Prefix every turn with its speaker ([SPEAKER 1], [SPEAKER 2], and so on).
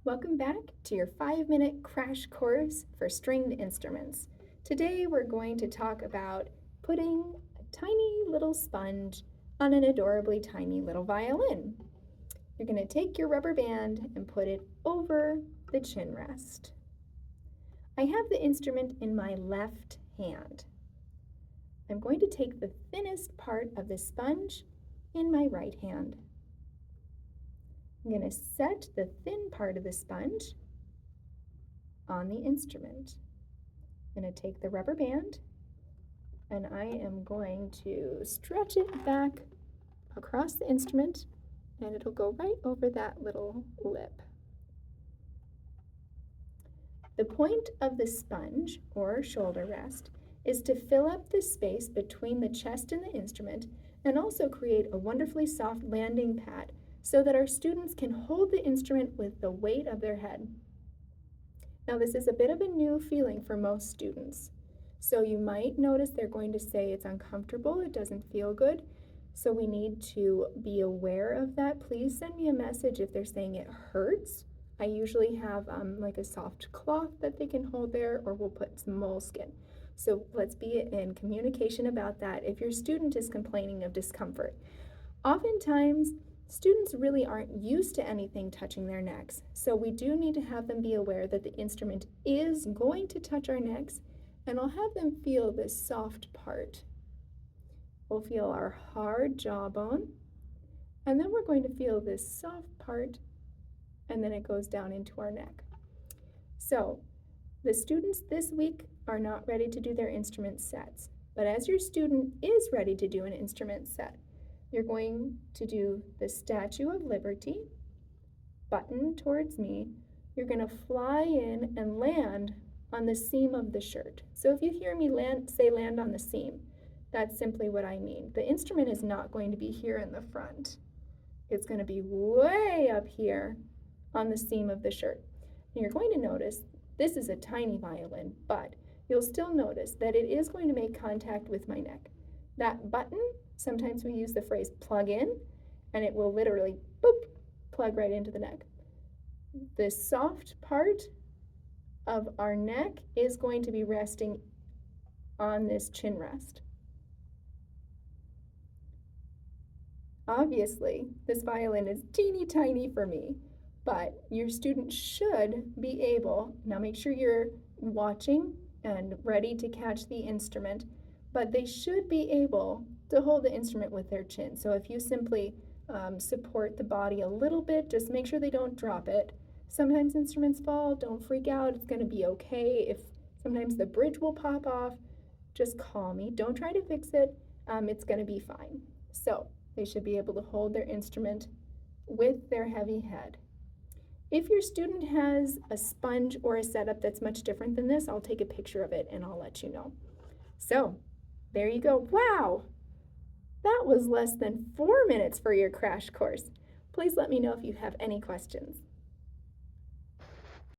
[SPEAKER 1] Welcome back to your 5-minute crash course for stringed instruments. Today we're going to talk about putting a tiny little sponge on an adorably tiny little violin. You're going to take your rubber band and put it over the chin rest. I have the instrument in my left hand. I'm going to take the thinnest part of the sponge in my right hand. I'm going to set the thin part of the sponge on the instrument. I'm going to take the rubber band and I am going to stretch it back across the instrument and it'll go right over that little lip. The point of the sponge or shoulder rest is to fill up the space between the chest and the instrument and also create a wonderfully soft landing pad so that our students can hold the instrument with the weight of their head. Now this is a bit of a new feeling for most students. So you might notice they're going to say it's uncomfortable, it doesn't feel good. So we need to be aware of that. Please send me a message if they're saying it hurts. I usually have like a soft cloth that they can hold there, or we'll put some moleskin. So let's be in communication about that if your student is complaining of discomfort. Oftentimes, students really aren't used to anything touching their necks, so we do need to have them be aware that the instrument is going to touch our necks, and I'll have them feel this soft part. We'll feel our hard jawbone, and then we're going to feel this soft part, and then it goes down into our neck. So, the students this week are not ready to do their instrument sets, but as your student is ready to do an instrument set, you're going to do the Statue of Liberty, button towards me. You're going to fly in and land on the seam of the shirt. So if you hear me say land on the seam, that's simply what I mean. The instrument is not going to be here in the front. It's going to be way up here on the seam of the shirt. And you're going to notice this is a tiny violin, but you'll still notice that it is going to make contact with my neck. That button, sometimes we use the phrase plug in, and it will literally boop, plug right into the neck. The soft part of our neck is going to be resting on this chin rest. Obviously, this violin is teeny tiny for me, but your student should be able, now make sure you're watching and ready to catch the instrument, but they should be able to hold the instrument with their chin. So if you simply support the body a little bit, just make sure they don't drop it. Sometimes instruments fall, don't freak out, it's gonna be okay. If sometimes the bridge will pop off, just call me. Don't try to fix it, it's gonna be fine. So they should be able to hold their instrument with their heavy head. If your student has a sponge or a setup that's much different than this, I'll take a picture of it and I'll let you know. So, there you go. Wow! That was less than 4 minutes for your crash course. Please let me know if you have any questions.